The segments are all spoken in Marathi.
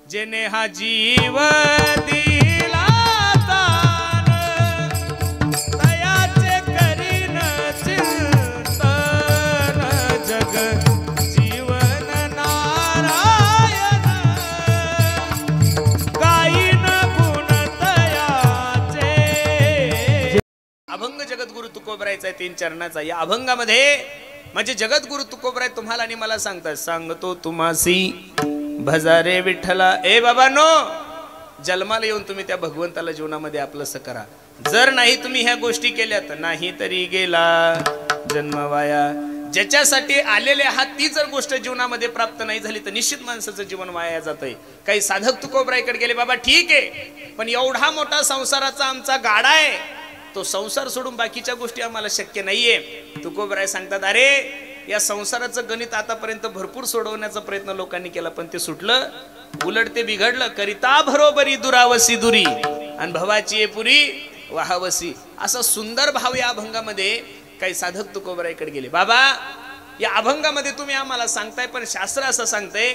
जेने हा जीव दिला दान तयाचे करीन चिंतन जग जीवन नारायण गायीन गुण तयाचे. अभंग जगद्गुरु तुकोबरायचा 3 चरणाचा. या अभंगामध्ये म्हणजे जगद्गुरु तुकोबराय तुम्हाला आणि मला सांगतात, सांगतो तुम्हासी भजारे विठ्ठला. ए बाबांनो, जन्माला येऊन तुम्ही त्या भगवंताला जीवनामध्ये आपलंसं करा. जर नाही तुम्ही ह्या गोष्टी केल्या तर नाही तरी गेला जन्म वाया. ज्याच्यासाठी आलेले आहात ती जर गोष्ट जीवनामध्ये प्राप्त नाही झाली तर निश्चित माणसाचं जीवन वाया जातंय. काही साधक तुकोबरायकडे गेले, बाबा ठीक आहे पण एवढा मोठा संसाराचा आमचा गाडा आहे, तो संसार सोडून बाकीच्या गोष्टी आम्हाला शक्य नाहीये. तुकोबराय सांगतात, अरे या संसाराचं गणित आतापर्यंत भरपूर सोडवण्याचा प्रयत्न लोकांनी केला पण ते सुटलं, उलट ते बिघडलं. करिता बरोबरी दुरावसी दुरी आणि भवाची पुरी वाहावसी. असा सुंदर भाव या अभंगामध्ये काही साधक तुकोबरायकडे गेले. बाबा या अभंगामध्ये तुम्ही आम्हाला सांगताय पण शास्त्र असं सांगतंय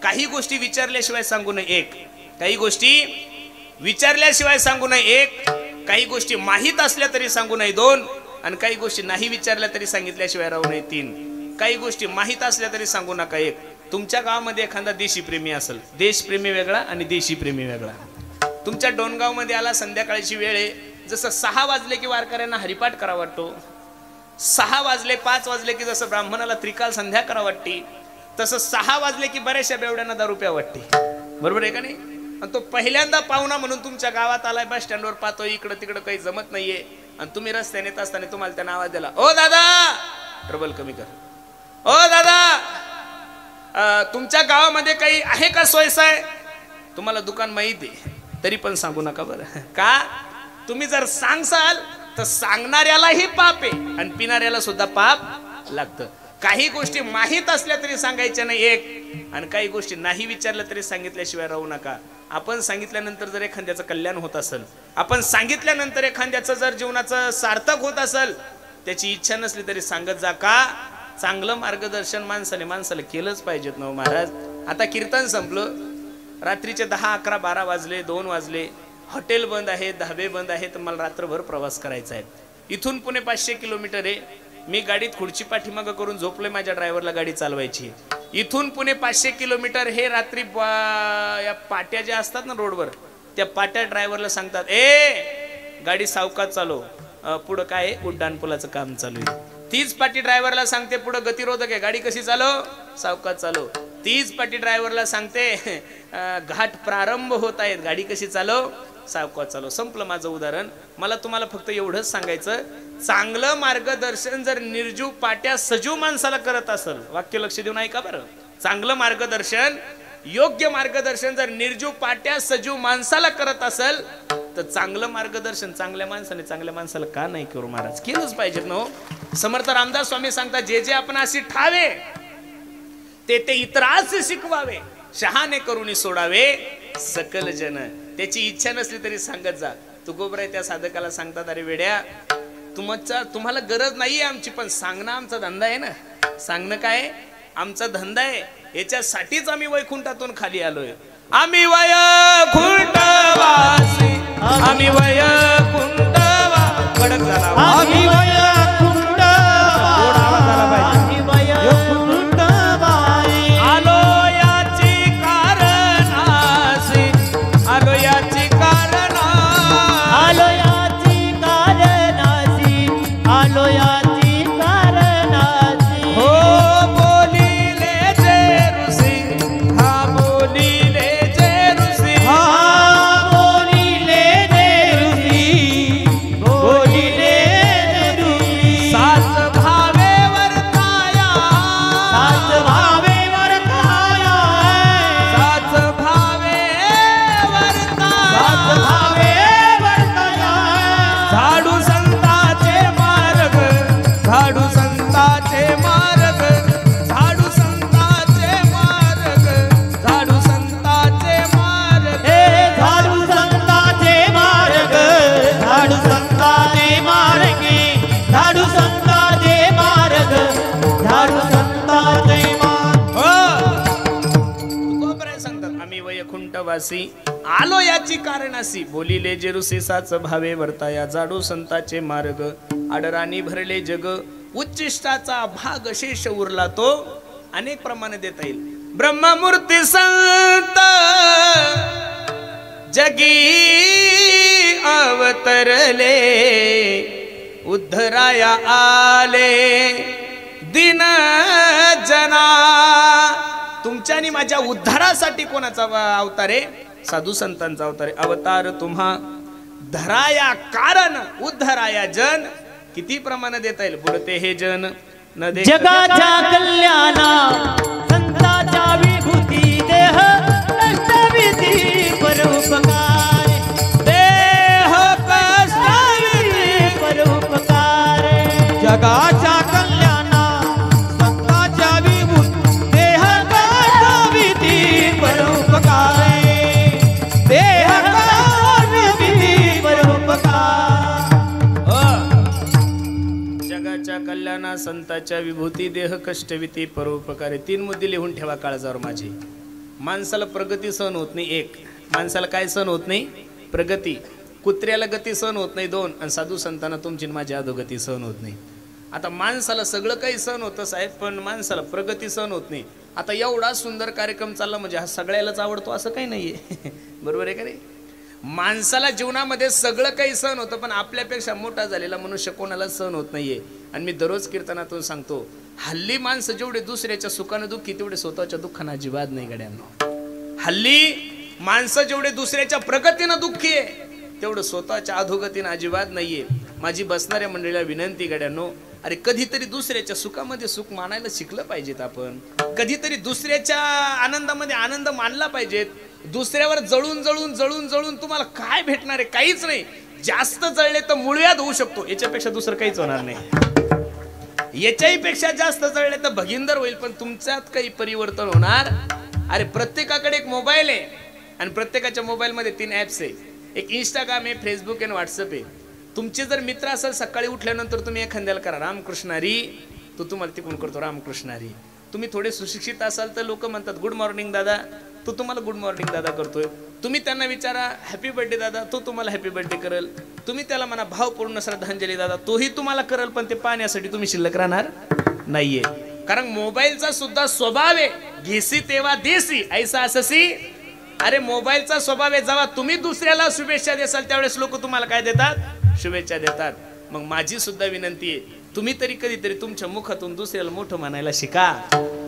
काही गोष्टी विचारल्याशिवाय सांगू नये एक, काही गोष्टी विचारल्याशिवाय सांगू नये एक, काही गोष्टी माहीत असल्या तरी सांगू नये 2 आणि काही गोष्टी नाही विचारल्या तरी सांगितल्याशिवाय राहू नये 3. काही गोष्टी माहीत असल्या तरी सांगू नका 1. तुमच्या गावामध्ये एखादा देशी प्रेमी असेल, देशप्रेमी वेगळा आणि देशी प्रेमी वेगळा. तुमच्या डोनगाव मध्ये आला, संध्याकाळची वेळ आहे, जसं 6 वाजले की वारकऱ्यांना हरिपाठ करा वाटतो, 6 वाजले 5 वाजले की जसं ब्राह्मणाला त्रिकाल संध्या करा वाटते, तसं 6 वाजले की बऱ्याचशा बेवड्यांना दारू प्या वाटते. बरोबर आहे का नाही? आणि तो पहिल्यांदा पाहुणा म्हणून तुमच्या गावात आलाय, बस स्टँडवर पाहतो इकडं तिकडं काही जमत नाहीये आणि तुम्ही रस्त्याने येत असताना तुम्हाला त्याने आवाज दिला, ओ दादा ट्रबल कमी कर, ओ दादा तुमच्या गावामध्ये काही आहे का सोयसाय? तुम्हाला दुकान माहिती आहे तरी पण सांगू नका बरं का? तुम्ही जर सांगसाल तर सांगणाऱ्यालाही पाप आहे आणि पिणाऱ्याला सुद्धा पाप लागतं. काही गोष्टी माहीत असल्या तरी सांगायच्या नाही 1 आणि काही गोष्टी नाही विचारल्या तरी सांगितल्याशिवाय राहू नका. आपण सांगितल्यानंतर जर एखाद्याचं कल्याण होत असेल, आपण सांगितल्यानंतर एखाद्याचं जर जीवनाचं सार्थक होत असेल, त्याची इच्छा नसली तरी सांगत जा. का? चांगलं मार्गदर्शन माणसाला केलंच पाहिजेत ना महाराज. आता कीर्तन संपलं, रात्रीचे 10, 11, 12 वाजले, 2 वाजले, हॉटेल बंद आहे, धाबे बंद आहे, तर मला रात्रभर प्रवास करायचा आहे. इथून पुणे 500 किलोमीटर आहे. मी गाडीत खुर्ची पाठीमागं करून झोपलोय, माझ्या ड्रायव्हरला गाडी चालवायची. इथून पुणे 500 किलोमीटर हे रात्री या पाट्या ज्या असतात ना रोडवर, त्या पाट्या ड्रायव्हरला सांगतात, ए गाडी सावकाश चालव, पुढं काय उड्डाण पुलाचं काम चालू आहे. तीच पाटी ड्रायव्हरला सांगते पुढं गतिरोधक आहे, गाडी कशी चालव, सावकाश चालव. तीच पाटी ड्रायव्हरला सांगते घाट प्रारंभ होत आहेत, गाडी कशी चालव, सावकाश चालव. संपलं माझं उदाहरण. मला तुम्हाला फक्त एवढंच सांगायचं, चांगलं मार्गदर्शन जर निर्जीव पाट्या सजीव माणसाला करत असेल, वाक्य लक्ष देऊन ऐका बरं, चांगलं मार्गदर्शन, योग्य मार्गदर्शन जर निर्जीव पाट्या सजीव माणसाला करत असेल तर चांगलं मार्गदर्शन चांगल्या माणसाने चांगल्या माणसाला का नाही करू महाराज? केलंच पाहिजे ना. समर्थ रामदास स्वामी सांगतात, जे जे आपण अशी ठावे ते ते इतरास शिकवावे, शहाणे करून सोडावे सकल जन. त्याची इच्छा नसली तरी सांगत जा. तुकोबराय त्या साधकाला सांगतात, अरे वेड्या, तुम्हाला गरज नाहीये आमची, पण सांगणं आमचा धंदा आहे ना. सांगणं काय आमचा धंदा आहे, याच्यासाठीच आम्ही वैकुंठातून खाली आलोय. आम्ही वैकुंठवासी, आम्ही वैकुंठवा कडक झाला, आम्ही वैकुंठवासी आलो याची कारणासी बोलिले जे रुसेसाच भावे वर्ताया जाडू संताचे मार्ग आडराणी भरले जग उच्चिष्टाचा भाग शेष उरला तो अनेक प्रमाणे देता येईल ब्रह्ममूर्ती संत जगी अवतरले उद्धराया आले दिन जना तुमच्या आणि माझ्या उद्धारासाठी कोणाचा अवतार आहे साधू संतांचा अवतार आहे अवतार तुम्हा धराया कारण उद्धराया जन किती प्रमाण देता येईल बुडते हे जन न दे जगाच्या कल्याणा संतांच्या विभूती देह कष्टविधी परोपकार देह कष्टविधी परोपकार जगाच्या कल्याणा संतांच्या विभूती देह कष्टविधी परोपकार देह कष्टविधी परोपकार जगाच्या कल्याणा संतांच्या विभूती देह कष्टविधी परोपकारी तीन मुद्दे लिहून ठेवा काळजावर माझी माणसाला प्रगती सहन होत नाही एक माणसाला काय सहन होत नाही प्रगती कुत्र्याला गती सहन होत नाही दोन आणि साधू संतांना तुमची माझी अधोगती सहन होत नाही आता माणसाला सगळं काही सहन होतं साहेब पण माणसाला प्रगती सहन होत नाही आता एवढा सुंदर कार्यक्रम चालला म्हणजे हा सगळ्यालाच आवडतो असं काही नाहीये बरोबर आहे का रे माणसाला जीवनामध्ये सगळं काही सहन होतं पण आपल्यापेक्षा मोठा झालेला मनुष्य कोणाला सहन होत नाहीये आणि मी दररोज कीर्तनातून सांगतो हल्ली माणसं जेवढे दुसऱ्याच्या सुखानं दुःखी तेवढे स्वतःच्या दुःखानं अजिबात नाही गड्यांनो हल्ली माणसं जेवढे दुसऱ्याच्या प्रगतीनं दुःखी आहे तेवढं स्वतःच्या अधोगतीनं अजिबात नाहीये माझी बसणाऱ्या मंडळीला विनंती गड्यांनो अरे कधीतरी दुसऱ्याच्या सुखामध्ये सुख मानायला शिकलं पाहिजेत आपण कधीतरी दुसऱ्याच्या आनंदामध्ये आनंद मानला पाहिजेत दुसऱ्यावर जळून जळून जळून जळून तुम्हाला काय भेटणार आहे काहीच नाही जास्त जळले तर मुळव्याध होऊ शकतो याच्यापेक्षा दुसरं काहीच होणार नाही याच्याही पेक्षा जास्त जळले तर भगिंदर होईल पण तुमच्यात काही परिवर्तन होणार अरे प्रत्येकाकडे एक मोबाईल आहे आणि प्रत्येकाच्या मोबाईलमध्ये 3 ऍप्स आहे एक इंस्टाग्राम आहे फेसबुक आहे व्हॉट्सअप आहे तुमचे जर मित्र असेल सकाळी उठल्यानंतर तुम्ही एखाद्याला करा रामकृष्णारी तो तुम्हाला तिकडून करतो रामकृष्णारी तुम्ही थोडे सुशिक्षित असाल तर लोक म्हणतात गुड मॉर्निंग दादा तो तुम्हाला गुड मॉर्निंग दादा करतोय तुम्ही त्यांना विचारा हॅपी बर्थडे दादा तो तुम्हाला हॅपी बर्थडे करेल तुम्ही त्याला म्हणा भावपूर्ण श्रद्धांजली दादा तोही तुम्हाला करेल पण ते पाहण्यासाठी तुम्ही शिल्लक राहणार नाहीये कारण मोबाईलचा सुद्धा स्वभाव आहे घेसी तेव्हा देसी ऐसा अससी अरे मोबाईलचा स्वभाव आहे जेव्हा तुम्ही दुसऱ्याला शुभेच्छा देसाल त्यावेळेस लोक तुम्हाला काय देतात शुभेच्छा देतात मग माझी सुद्धा विनंती आहे तुम्ही तरी कधीतरी तुमच्या मुखातून दुसऱ्याला मोठं म्हणायला शिका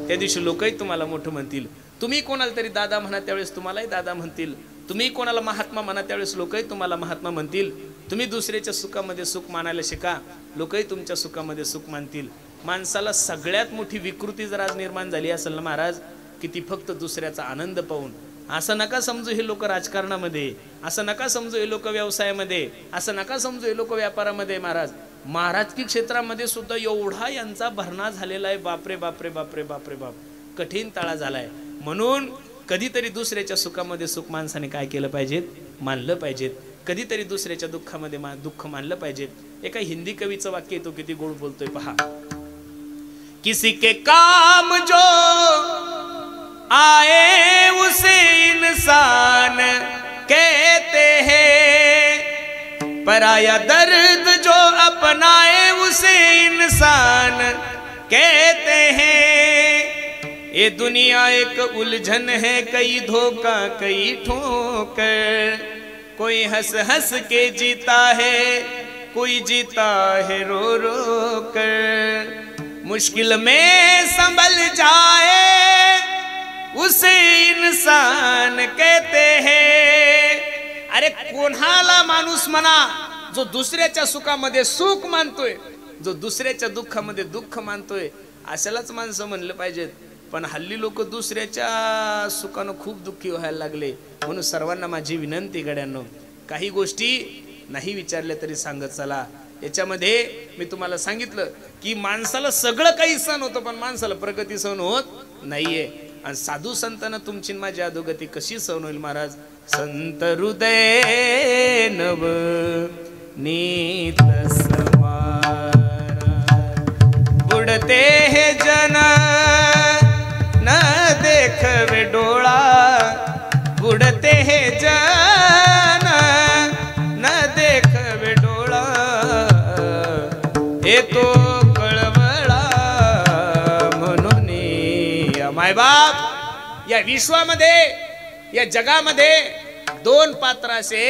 त्या दिवशी लोकही तुम्हाला मोठं म्हणतील तुम्ही कोणाला तरी दादा म्हणा त्यावेळेस तुम्हालाही दादा म्हणतील तुम्ही कोणाला महात्मा म्हणा त्यावेळेस लोकही तुम्हाला महात्मा म्हणतील तुम्ही दुसऱ्याच्या सुखामध्ये सुख मानायला शिका लोकही तुमच्या सुखामध्ये सुख मानतील माणसाला सगळ्यात मोठी विकृती जर आज निर्माण झाली असेल ना महाराज की ती फक्त दुसऱ्याचा आनंद पाहून असं नका समजू हे लोक राजकारणामध्ये असं नका समजू हे लोक व्यवसायामध्ये असं नका समजू हे लोक व्यापारामध्ये महाराज महाराजकी क्षेत्रामध्ये सुद्धा एवढा यांचा भरणा झालेला आहे बापरे बापरे बापरे बापरे बाप कठीण ताळा झालाय म्हणून कधीतरी दुसऱ्याच्या सुखामध्ये सुख माणसाने काय केलं पाहिजेत मानलं पाहिजेत कधीतरी दुसऱ्याच्या दुःखामध्ये दुःख मानलं पाहिजेत एका हिंदी कवीचं वाक्य येतो किती गोड बोलतोय पहा किसी के काम जो आए उसे इंसान कहते हैं पराया दर्द जो अपनाए उसे इंसान कहते हैं ये दुनिया एक उलझन है कई धोखा कई ठोकर कोई हंस हंस के जीता है कोई जीता है रो रो कर मुश्किल में संभल जाए उसे इंसान कहते हैं अरे कोणाला माणूस म्हणा जो दुसऱ्याच्या सुखामध्ये सुख मानतोय जो दुसऱ्याच्या दुःखामध्ये दुःख मानतोय अशालाच माणसं म्हणलं पाहिजेत पण हल्ली लोक दुसऱ्याच्या सुखानं खूप दुःखी व्हायला लागले म्हणून सर्वांना माझी विनंती गड्यांनो काही गोष्टी नाही विचारल्या तरी सांगत चला याच्यामध्ये मी तुम्हाला सांगितलं की माणसाला सगळं काही सहन होतं पण माणसाला प्रगती सहन होत नाहीये आणि साधू संतांना तुमची माझी अधोगती कशी सहन होईल महाराज संत हृदय नव नीत समारा बुडते हे जन न देखवे डोळा विश्वामध्ये या जगामध्ये दोन पात्र असे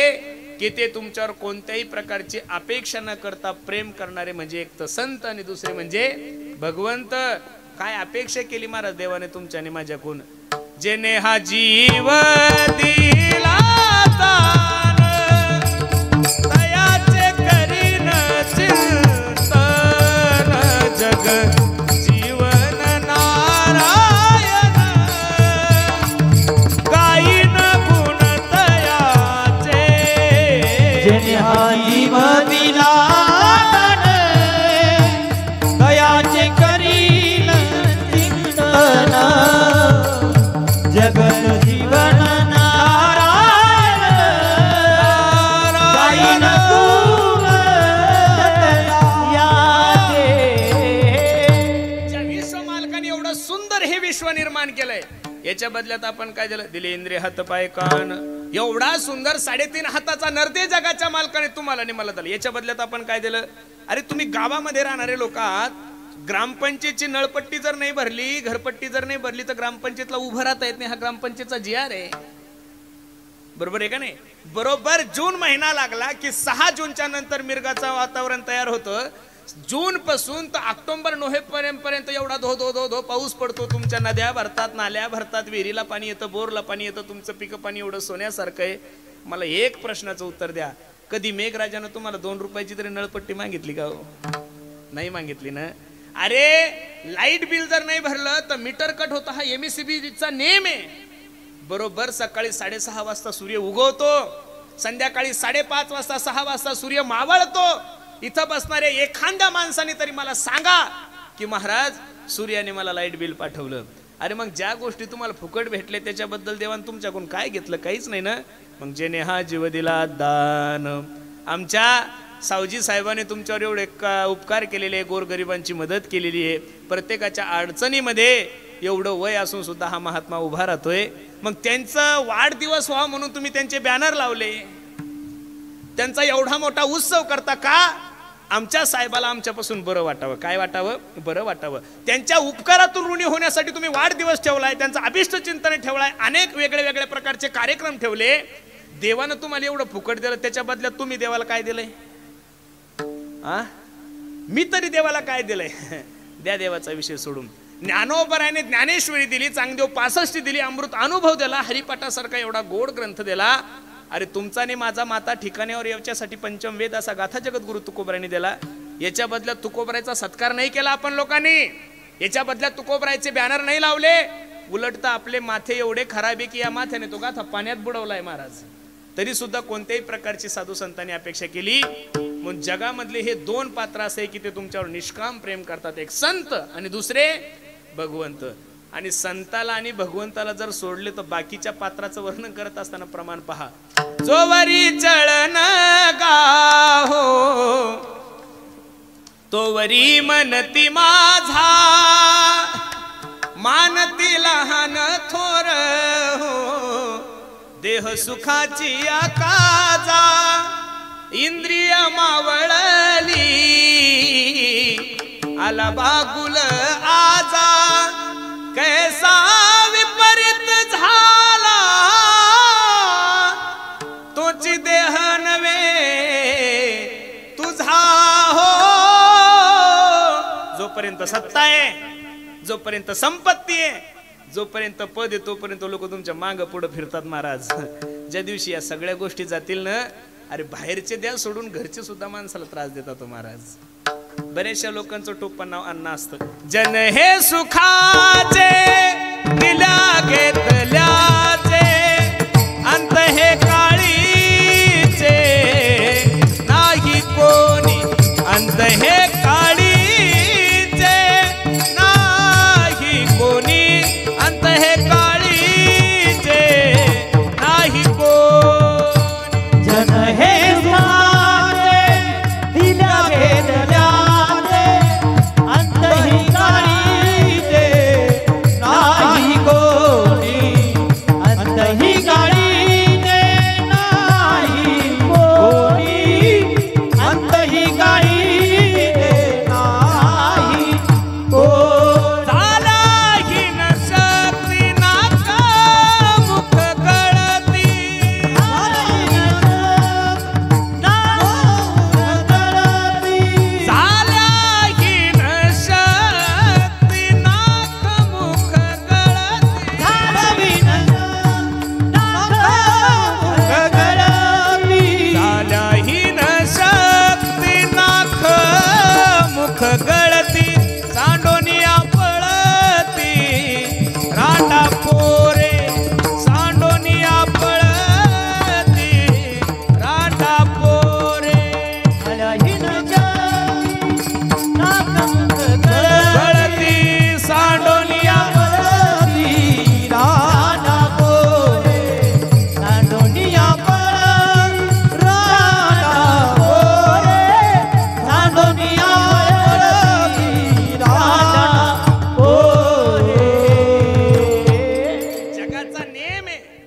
की ते तुमच्यावर कोणत्याही प्रकारची अपेक्षा न करता प्रेम करणारे, म्हणजे एक तर संत आणि दुसरे म्हणजे भगवंत. काय अपेक्षा केली महाराज देवाने तुमच्या आणि माझ्याकडून? जेने हा जीव दिला दान, दयाचे करीन चिंतन, जग जीवन नारायण, गायीन गुण दयाचे. जेने हा जीव दिला दान, दयाचे करील चिंतन, जगत जीवन नारायण, गायीन गुण दयाचे. ज्या विश्व मालकाने एवढं सुंदर हे विश्व निर्माण केलंय, याच्या बदल्यात आपण काय दिलं? दिले इंद्रिय, हात, पाय, कान. एवढा सुंदर 3.5 हाताचा नरते जगाच्या मालकाने तुम्हाला आणि मला दिलं. याच्या बदल्यात आपण काय दिलं? अरे तुम्ही गावामध्ये राहणारे लोक आहात, ग्रामपंचायतची नळपट्टी जर नाही भरली, घरपट्टी जर नाही भरली तर ग्रामपंचायतला उभं राहता येत नाही. हा ग्रामपंचायतचा GR आहे, बरोबर आहे का नाही? बरोबर जून महिना लागला की 6 जूनच्या नंतर मिरगाचं वातावरण तयार होतं. जून पासून तर ऑक्टोबर नोव्हेंबर पर्यंत एवढा धो धो धो धो पाऊस पडतो. तुमच्या नद्या भरतात, नाल्या भरतात, विहिरीला पाणी येतं, बोरला पाणी येतं, तुमचं पिकं पाणी एवढं सोन्यासारखं आहे. मला एक प्रश्नाचं उत्तर द्या, कधी मेघराजानं तुम्हाला 2 रुपयाची तरी नळपट्टी मागितली का हो? नाही मागितली ना. अरे लाईट बिल जर नाही भरलं तर मीटर कट होता, हा MSEBचा नेम आहे. बरोबर सकाळी 6:30 वाजता सूर्य उगवतो, संध्याकाळी 5:30 वाजता 6 वाजता सूर्य मावळतो. इथं बसणारे एखाद्या माणसाने तरी मला सांगा की महाराज सूर्याने मला लाईट बिल पाठवलं. अरे मग ज्या गोष्टी तुम्हाला फुकट भेटले त्याच्याबद्दल देवान तुमच्याकडून काय घेतलं? काहीच नाही ना. मग जेने हा जीव दिला दान. आमच्या सावजी साहेबांनी तुमच्यावर एवढे उपकार केलेले, गोरगरिबांची मदत केलेली आहे. प्रत्येकाच्या अडचणीमध्ये एवढं वय असून सुद्धा हा महात्मा उभा राहतोय. मग त्यांचा वाढदिवस व्हावा म्हणून तुम्ही त्यांचे बॅनर लावले, त्यांचा एवढा मोठा उत्सव करता का? आमच्या साहेबाला आमच्यापासून बरं वाटावं. काय वाटावं? बरं वाटावं. त्यांच्या उपकारातून ऋणी होण्यासाठी तुम्ही वाढदिवस ठेवलाय, त्यांचा अभिष्ट चिंतन ठेवलाय, अनेक वेगळे वेगळे प्रकारचे कार्यक्रम ठेवले. देवानं तुम्हाला एवढं फुकट दिलं, त्याच्या बदल्यात तुम्ही देवाला काय दिलंय? मी तरी देवाला काय दिलंय? द्या देवाचा विषय सोडून. ज्ञानोबराने ज्ञानेश्वरी दिली, चांगदेव 65 दिली, अमृत अनुभव दिला, हरिपाठासारखा एवढा गोड ग्रंथ दिला. अरे तुमचा आणि माझा माता ठिकाण्यावर याच्यासाठी पंचम वेद असा गाथा जगद्गुरु तुकोबरायांनी दिला. याच्या बदल्यात तुकोबरायचा सत्कार नाही केला आपण लोकांनी, याच्या बदल्यात तुकोबरायचे बॅनर नाही लावले. उलटता आपले माथे एवढे खराब आहे की या माथ्याने तो गाथा पाण्यात बुडवलाय महाराज. तरी सुद्धा कोणत्याही प्रकारची साधू संतांनी अपेक्षा केली. म्हणून जगामधले हे 2 पात्र असे की ते तुमच्यावर निष्काम प्रेम करतात, एक संत आणि दुसरे भगवंत. आणि संताला आणि भगवंताला जर सोडले तर बाकीच्या पात्राचं वर्णन करत असताना प्रमाण पहा. जोवरी चळन गाहो तोवरी मनती माझा, मानती लहान थोर हो, देह सुखाची आकाजा, इंद्रिय मावळली आला बागुल आजा, कैसा विपरीत झाला तोची देह नवे तुझा हो. जोपर्यंत सत्ता आहे, जोपर्यंत संपत्ती आहे, जोपर्यंत पद आहे, तोपर्यंत लोक तुमच्या माग पुढे फिरतात महाराज. ज्या दिवशी या सगळ्या गोष्टी जातील ना, अरे बाहेरचे द्या सोडून घरचे सुद्धा माणसाला त्रास देतात तो महाराज. बरेचशा लोकांचं टोपण नाव अन्न असतं. जन हे सुखाचे दिल्या घेतल्याचे, अंत हे काळीचे नाही कोणी, अंत हे काळीचे नाही कोणी, अंत हे काळीचे नाही कोणी. जन हे सुखाचे दिल्या घेतल्याचे, अंत ही काळीचे नाही कोणी, अंत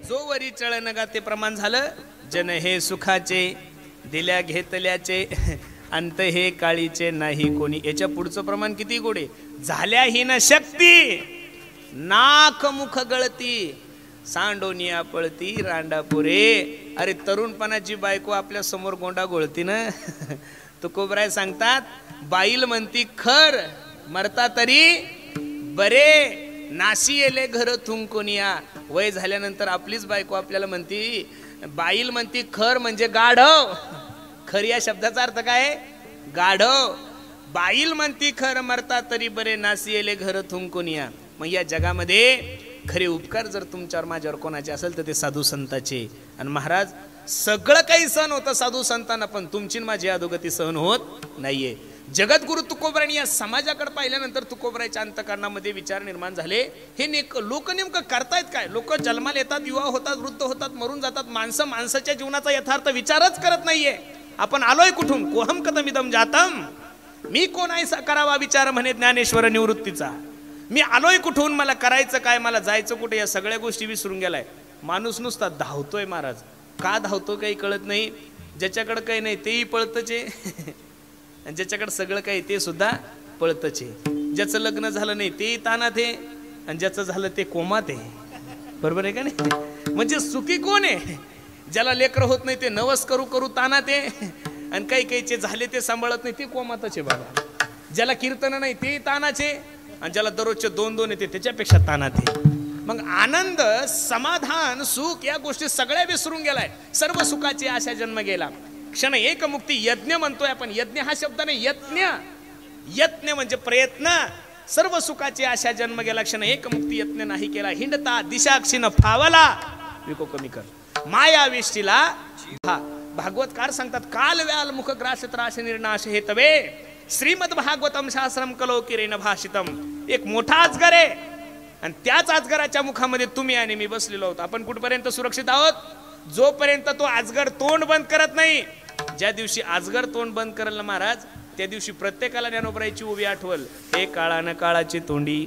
जो वरी चळण गाते प्रमाण झालं. जन हे सुखाचे दिल्या घेतल्याचे अंत हे काळीचे नाही कोणी. याच्या पुढचं प्रमाण किती गोडे. झाल्या ही न शक्ती नाक मुख गळती सांडोनिया पळती रांडापुरे. अरे तरुणपणाची बायको आपल्या समोर गोंडा गोळती ना. तुकोबराय सांगतात बाईल म्हणती खर मरता तरी बरे नाशी येले घर थुंकोनिया. वय झाल्यानंतर आपलीच बायको आपल्याला म्हणती बाईल म्हणती खर म्हणजे गाढव. खर या शब्दाचा अर्थ काय गाढव. बाईल म्हणती खर मरता तरी बरे नाशी येले घर थुंकोनिया. मग या जगामध्ये खरे उपकार जर तुमच्यावर माझ्यावर कोणाचे असेल तर ते साधू संताचे. आणि महाराज सगळं काही सहन होतं साधू संतांना पण तुमची माझी अधोगती सहन होत नाहीये. जगद्गुरु तुकोबरायांनी या समाजाकडे पाहिल्यानंतर तुकोबराच्या अंतःकरणामध्ये विचार निर्माण झाले. हे लोक नेमकं करतायत काय. लोक जन्माला येतात युवा होतात वृद्ध होतात मरून जातात. माणसं माणसाच्या जीवनाचा यथार्थ विचारच करत नाहीये. आपण आलोय कुठून. कोहम कथमिदम जातम. मी कोण आहे करावा विचार म्हणे ज्ञानेश्वर निवृत्तीचा. मी आलोय कुठून मला करायचं काय मला जायचं कुठे या सगळ्या गोष्टी विसरून गेलाय. माणूस नुसता धावतोय महाराज. का धावतो काही कळत नाही. ज्याच्याकडे काही नाही तेही पळतच आहे आणि ज्याच्याकडे सगळं काही ते सुद्धा पळतच आहे. ज्याचं लग्न झालं नाही तेही तानात आहे आणि ज्याचं झालं ते कोमात आहे. बरोबर आहे का नाही. म्हणजे सुखी कोण आहे. ज्याला लेकर होत नाही ते नवस करू करू तानात आहे आणि काही काहीचे झाले ते सांभाळत नाही ते कोमातच आहे बाबा. ज्याला कीर्तन नाही ते तानाचे आणि ज्याला दररोजचे 2-2 येते त्याच्यापेक्षा तानात आहे. मग आनंद समाधान सुख या गोष्टी सगळ्या विसरून गेलाय. सर्व सुखाची आशा जन्म गेला. क्षण एक मुक्ती यज्ञ म्हणतोय आपण. यज्ञ हा शब्द नाही यज्ञ. यज्ञ म्हणजे प्रयत्न. सर्व सुखाची आशा जन्म गेला. क्षण एक मुक्ती यत्न नाही केला. हिंडता दिशाक्षीन फावला विको कमी कर माया वेष्टीला. हा भागवतकार सांगतात काल व्याल मुख ग्रास त्रास निर्नाश हे तवे श्रीमद भागवतम शास्त्रम कलो किरेन भाषितम. एक मोठा अजगर आहे आणि त्याच अजगराच्या मुखामध्ये तुम्ही आणि मी बसलेलो आहोत. आपण कुठपर्यंत सुरक्षित आहोत. जोपर्यंत तो अजगर तोंड बंद करत नाही. ज्या दिवशी अजगर तोंड बंद करेल ना महाराज त्या दिवशी प्रत्येकाला ज्ञानोबरायची उभी आठवल. हे काळानं काळाची तोंडी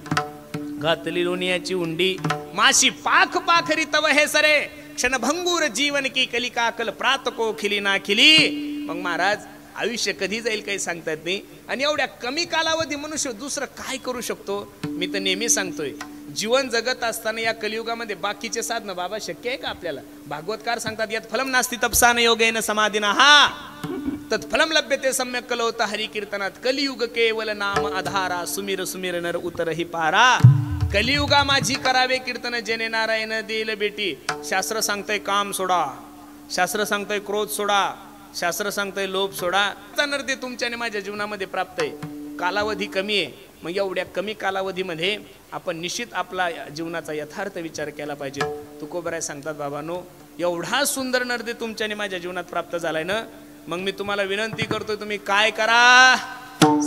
घातली लोणियाची उंडी माशी पाख पाखरी तव हे सरे क्षण भंगूर जीवन की कलिका कल प्रातको खिली ना खिली. मग महाराज आयुष्य कधी जाईल काही सांगता येत नाही. आणि एवढ्या कमी कालावधी मनुष्य दुसरं काय करू शकतो. मी तर नेहमी सांगतोय जीवन जगत असताना या कलियुगामध्ये बाकीचे साधनं बाबा शक्य आहे का आपल्याला. भागवतकार सांगतात यात फलम नास्ति तपसान योगेन समाधिना हा तत्फलम लभ्यते सम्यक कलौता हरि कीर्तनात. कलियुग केवल नाम आधारा सुमिर सुमिर नर उतरही पारा. कलियुगा माझी करावे कीर्तन जेने नारायण देईल बेटी. शास्त्र सांगतंय काम सोडा. शास्त्र सांगतंय क्रोध सोडा. शास्त्र सांगतंय लोभ सोडा. तर ते तुमच्या आणि माझ्या जीवनामध्ये प्राप्त आहे. कालावधी कमी आहे. मग एवढ्या कमी कालावधीमध्ये आपण निश्चित आपला जीवनाचा यथार्थ विचार केला पाहिजे. तुकोबराय सांगतात बाबांनो एवढा सुंदर नर्दे तुमच्या आणि माझ्या जीवनात प्राप्त झालाय ना. मग मी तुम्हाला विनंती करतोय तुम्ही काय करा.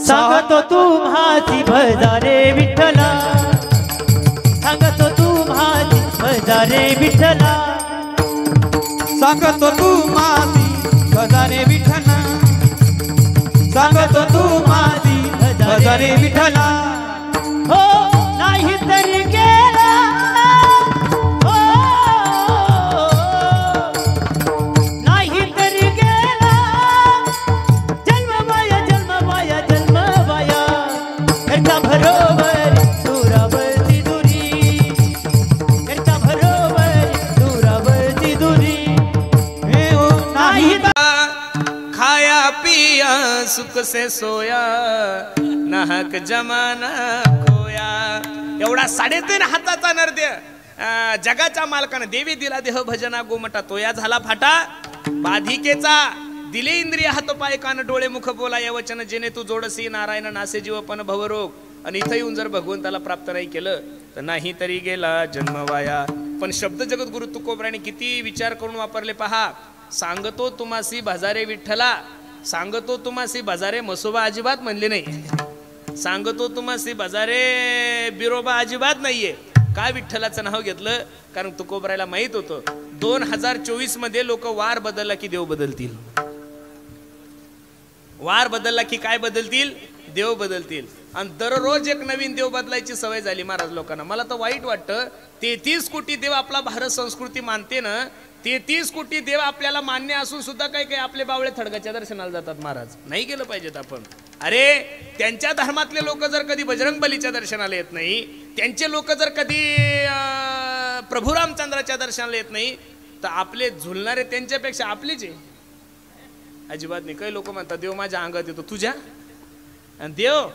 सांगतो तू माझी भजारे विठ्ठला. सांगतो तू माझी भजारे विठ्ठला. सांगतो तू माझी भजारे विठ्ठला. सांगतो तू माझी भजारे विठ्ठला. हो नाही तरी गेला. हो नाही तरी गेला. जन्म माया जन्म माया जन्म माया. घरच्या बरोबर दुरावरची दुरी. घरच्या बरोबर दुरावरची दुरी. नाही खाया पिया सुख से सोया नाहक जमाना खोया. एवढा 3.5 हाताचा नरद्य जगाच्या मालकानं देवी दिला देह भजना गोमटा. तो या झाला फाटा बाधिकेचा. दिले इंद्रिय हात पाय कान डोळे मुख बोला या वचन जेणे तू जोडसी नारायण नासे जीवपन भवरोग. आणि इथं येऊन जर भगवंताला प्राप्त नाही केलं तर नाही तरी गेला जन्म वाया. पण शब्द जगद्गुरु तुकोबरायांनी किती विचार करून वापरले पहा. सांगतो तुम्हासी भजारे विठ्ठला. सांगतो तुम्हासी भजारे मसोबा अजिबात म्हणले नाही. सांगतो तुम्हासी भजारे बिरोबा अजिबात नाहीये. काय विठ्ठलाचं नाव घेतलं कारण तुकोबरायला माहित होतं 2024 मध्ये लोक वार बदलला की देव बदलतील. वार बदलला की काय बदलतील देव बदलतील. आणि दररोज एक नवीन देव बदलायची सवय झाली महाराज लोकांना. मला तर वाईट वाटतं, 33 कोटी देव आपला भारत संस्कृती मानते ना, 33 कोटी देव आपल्याला मान्य असून सुद्धा काही काही आपले बावळे थडगाच्या दर्शनाला जातात. महाराज नाही गेलं पाहिजेत आपण. अरे त्यांच्या धर्मातले लोक जर कधी बजरंग बलीच्या दर्शनाला येत नाही, त्यांचे लोक जर कधी प्रभू रामचंद्राच्या दर्शनाला येत नाही, तर आपले झुलणारे त्यांच्यापेक्षा आपलेच आहे. अजिबात नाही. काही लोक म्हणतात देव माझ्या अंगात येतो. तुझ्या आणि देव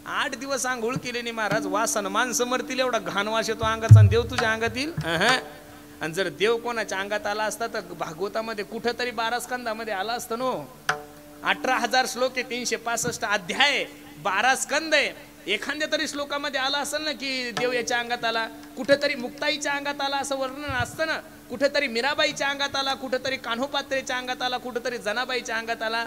8 दिवस आंघोळ केले नाही महाराज, वासन माणसं मरतील एवढा घाण वास येतो अंगाचा, आणि देव तुझ्या अंगात येईल. आणि जर देव कोणाच्या अंगात आला असता तर भागवतामध्ये कुठंतरी 12 स्कंदामध्ये आला असतं नो. 18,000 श्लोक आहे, 365 अध्याय, 12 स्कंद आहे. एखाद्या तरी श्लोकामध्ये आला असेल ना की देव याच्या अंगात आला. कुठेतरी मुक्ताईच्या अंगात आला असं वर्णन असतं ना. कुठेतरी मीराबाईच्या अंगात आला, कुठेतरी कान्होपात्रेच्या अंगात आला, कुठेतरी जनाबाईच्या अंगात आला.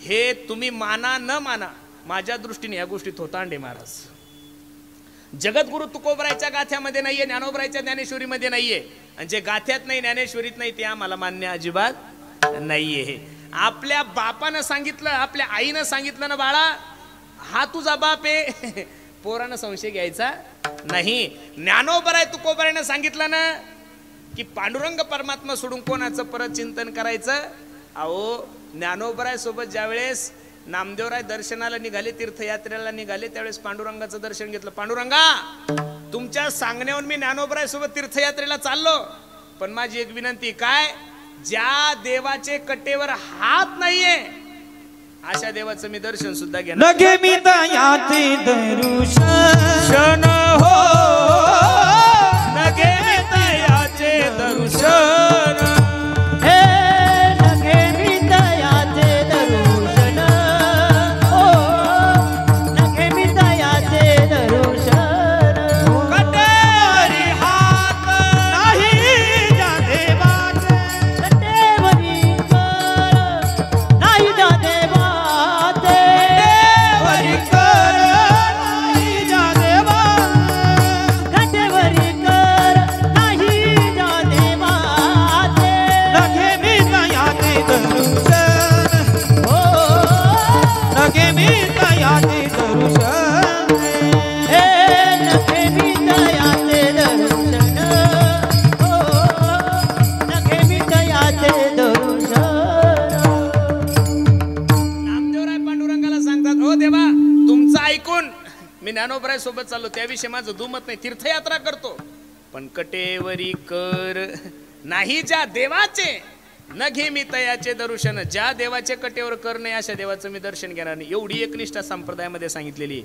हे तुम्ही माना न माना, माझ्या दृष्टीने या गोष्टी थोतांडे महाराज. जगद्गुरु तुकोबरायच्या गाथ्यामध्ये नाहीये, ज्ञानोबरायच्या ज्ञानेश्वरीमध्ये नाहीये. आणि जे गाथ्यात नाही, ज्ञानेश्वरीत नाही, ते आम्हाला मान्य अजिबात नाहीये. आपल्या बापानं सांगितलं, आपल्या आईनं सांगितलं ना बाळा हा तुझा बाप आहे, पोरानं संशय घ्यायचा नाही. ज्ञानोबराय तुकोबरायनं सांगितलं ना की पांडुरंग परमात्मा सोडून कोणाचं परत चिंतन करायचं. अहो ज्ञानोबराय सोबत ज्यावेळेस नामदेवराय दर्शनाला निघाले, तीर्थयात्रेला निघाले, त्यावेळेस पांडुरंगाचं दर्शन घेतलं. पांडुरंगा तुमच्या सांगण्यावर मी ज्ञानोबराय सोबत तीर्थयात्रेला चाललो, पण माझी एक विनंती. काय? ज्या देवाचे कटेवर हात नाहीये अशा देवाचं मी दर्शन सुद्धा घेणार. लगे मी दयाचे दर्शन हो, लगे मी दयाचे दर्शन, हे लगे मी दयाचे दर्शन, ओ लगे मी दयाचे दर्शन. कटेवरी हात नाही ज्या देवाचे, कटेवरी कर नाही जा देवाचे, कटेवरी कर नाही ज्या देवाचे, कटेवरी कर नाही जा देवाचे. लगे मी दयाचे दर्शन, ओ लगे मी दयाचे दर्शन, हे लगे मी दयाचे दर्शन, ओ लगे मी दयाचे दर्शन. नामदेवराय पांडुरंगाला सांगतात, हो देवा तुमचं ऐकून मी ज्ञानोबराय सोबत चाललो, त्याविषयी माझं दुमत नाही, तीर्थयात्रा करतो, पण कटेवरी कर नाही ज्या देवाचे, न घे मी तयाचे दर्शन. ज्या देवाचे कटेवर कर नाही अशा देवाचं मी दर्शन घेणार नाही. एवढी एकनिष्ठा संप्रदायामध्ये सांगितलेली.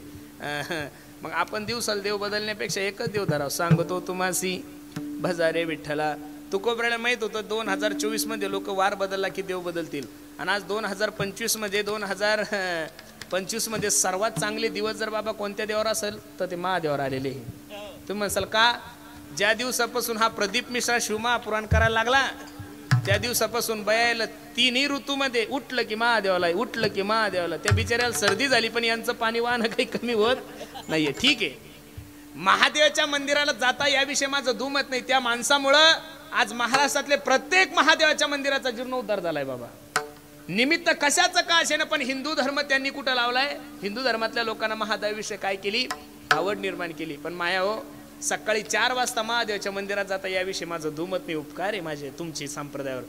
मग आपण दिवसाला देव बदलण्यापेक्षा एकच देव धराव. सांगतो तुम्हासी भजारे विठ्ठला. तुकोबरायला माहित होतं 2024 मध्ये लोक वार बदलला की देव बदलतील, आणि आज 2025 मध्ये 2025 मध्ये सर्वात चांगले दिवस जर बाबा कोणत्या देवावर असेल तर ते महादेवावर आलेले. तुम्ही म्हणसाल का? ज्या दिवसापासून हा प्रदीप मिश्रा शिवमहापुराण करायला लागला त्या दिवसापासून बयायला 3ही ऋतूमध्ये उठलं की महादेवाला, उठलं की महादेवाला. त्या बिचाऱ्याला सर्दी झाली, पण यांचं पाणी वाहन काही कमी होत नाहीये. ठीक आहे, महादेवाच्या मंदिराला जाता याविषयी माझं दुमत नाही. त्या माणसामुळं आज महाराष्ट्रातले प्रत्येक महादेवाच्या मंदिराचा जीर्णोद्धार झालाय बाबा. निमित्त कशाचं का असे ना, पण हिंदू धर्म त्यांनी कुठं लावलाय? हिंदू धर्मातल्या लोकांना महादेवाविषयी काय केली? आवड निर्माण केली. पण माया हो, सकाळी 4 वाजता महादेवाच्या मंदिरात जाता याविषयी माझं दुमत नाही. उपकार आहे माझे तुमची संप्रदायावर.